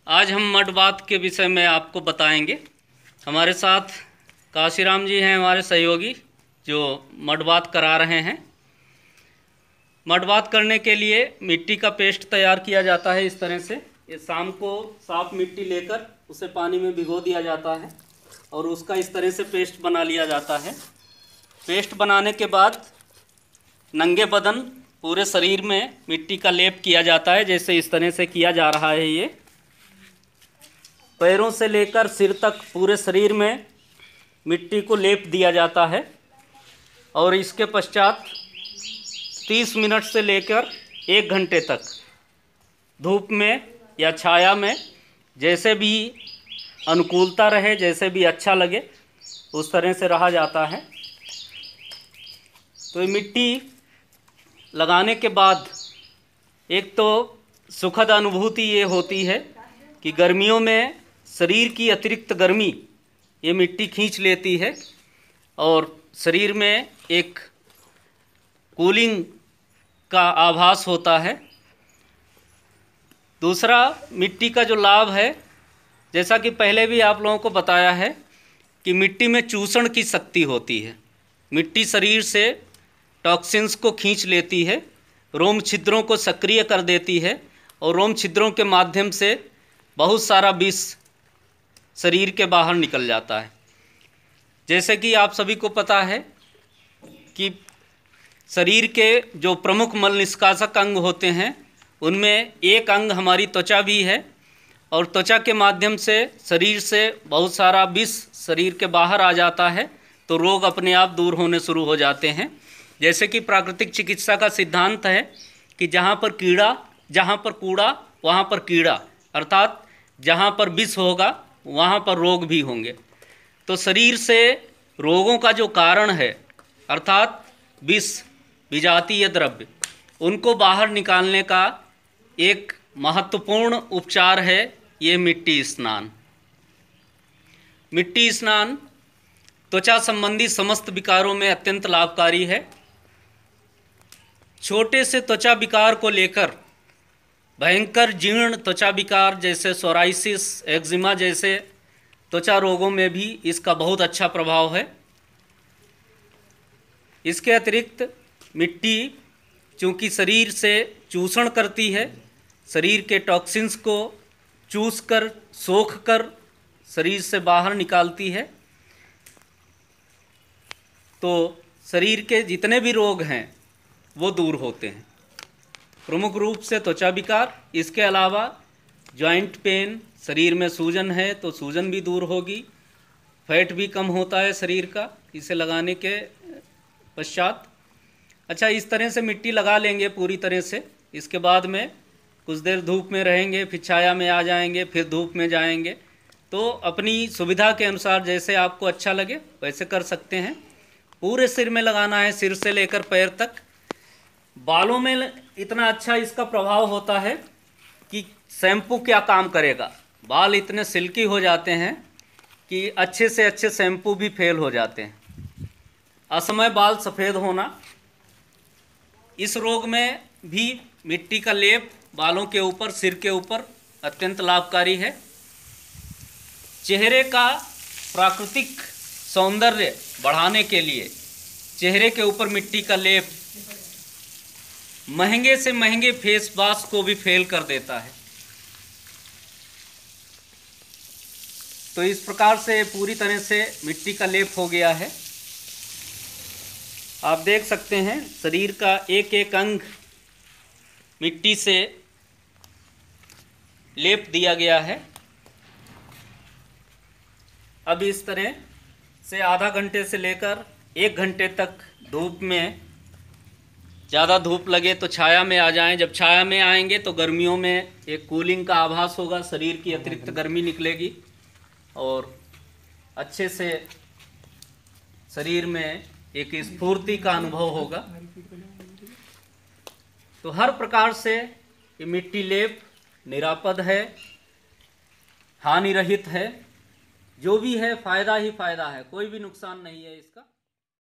आज हम मड बात के विषय में आपको बताएंगे। हमारे साथ काशीराम जी हैं, हमारे सहयोगी, जो मड बात करा रहे हैं। मड बात करने के लिए मिट्टी का पेस्ट तैयार किया जाता है इस तरह से। ये शाम को साफ मिट्टी लेकर उसे पानी में भिगो दिया जाता है और उसका इस तरह से पेस्ट बना लिया जाता है। पेस्ट बनाने के बाद नंगे बदन पूरे शरीर में मिट्टी का लेप किया जाता है, जैसे इस तरह से किया जा रहा है। ये पैरों से लेकर सिर तक पूरे शरीर में मिट्टी को लेप दिया जाता है और इसके पश्चात 30 मिनट से लेकर 1 घंटे तक धूप में या छाया में, जैसे भी अनुकूलता रहे, जैसे भी अच्छा लगे, उस तरह से रहा जाता है। तो ये मिट्टी लगाने के बाद एक तो सुखद अनुभूति ये होती है कि गर्मियों में शरीर की अतिरिक्त गर्मी ये मिट्टी खींच लेती है और शरीर में एक कूलिंग का आभास होता है। दूसरा, मिट्टी का जो लाभ है, जैसा कि पहले भी आप लोगों को बताया है कि मिट्टी में चूसण की शक्ति होती है। मिट्टी शरीर से टॉक्सिन्स को खींच लेती है, रोम छिद्रों को सक्रिय कर देती है और रोम छिद्रों के माध्यम से बहुत सारा विष शरीर के बाहर निकल जाता है। जैसे कि आप सभी को पता है कि शरीर के जो प्रमुख मल निष्कासक अंग होते हैं, उनमें एक अंग हमारी त्वचा भी है और त्वचा के माध्यम से शरीर से बहुत सारा विष शरीर के बाहर आ जाता है, तो रोग अपने आप दूर होने शुरू हो जाते हैं। जैसे कि प्राकृतिक चिकित्सा का सिद्धांत है कि जहाँ पर कूड़ा वहाँ पर कीड़ा, अर्थात जहाँ पर विष होगा वहाँ पर रोग भी होंगे। तो शरीर से रोगों का जो कारण है, अर्थात विष, विजातीय द्रव्य, उनको बाहर निकालने का एक महत्वपूर्ण उपचार है ये मिट्टी स्नान। मिट्टी स्नान त्वचा संबंधी समस्त विकारों में अत्यंत लाभकारी है। छोटे से त्वचा विकार को लेकर भयंकर जीर्ण त्वचा विकार जैसे सोराइसिस, एक्जिमा जैसे त्वचा रोगों में भी इसका बहुत अच्छा प्रभाव है। इसके अतिरिक्त मिट्टी चूँकि शरीर से चूषण करती है, शरीर के टॉक्सिन्स को चूस कर, सोख कर शरीर से बाहर निकालती है, तो शरीर के जितने भी रोग हैं वो दूर होते हैं, प्रमुख रूप से त्वचा विकार। इसके अलावा जॉइंट पेन, शरीर में सूजन है तो सूजन भी दूर होगी, फैट भी कम होता है शरीर का इसे लगाने के पश्चात। अच्छा, इस तरह से मिट्टी लगा लेंगे पूरी तरह से। इसके बाद में कुछ देर धूप में रहेंगे, फिर छाया में आ जाएंगे, फिर धूप में जाएंगे। तो अपनी सुविधा के अनुसार जैसे आपको अच्छा लगे वैसे कर सकते हैं। पूरे सिर में लगाना है, सिर से लेकर पैर तक। बालों में इतना अच्छा इसका प्रभाव होता है कि शैम्पू क्या काम करेगा। बाल इतने सिल्की हो जाते हैं कि अच्छे से अच्छे शैम्पू भी फेल हो जाते हैं। असमय बाल सफ़ेद होना, इस रोग में भी मिट्टी का लेप बालों के ऊपर, सिर के ऊपर अत्यंत लाभकारी है। चेहरे का प्राकृतिक सौंदर्य बढ़ाने के लिए चेहरे के ऊपर मिट्टी का लेप महंगे से महंगे फेस वॉश को भी फेल कर देता है। तो इस प्रकार से पूरी तरह से मिट्टी का लेप हो गया है। आप देख सकते हैं शरीर का एक एक अंग मिट्टी से लेप दिया गया है। अब इस तरह से आधा घंटे से लेकर 1 घंटे तक धूप में, ज़्यादा धूप लगे तो छाया में आ जाएं। जब छाया में आएंगे तो गर्मियों में एक कूलिंग का आभास होगा, शरीर की अतिरिक्त गर्मी निकलेगी और अच्छे से शरीर में एक स्फूर्ति का अनुभव होगा। तो हर प्रकार से ये मिट्टी लेप निरापद है, हानि रहित है, जो भी है फ़ायदा ही फ़ायदा है, कोई भी नुकसान नहीं है इसका।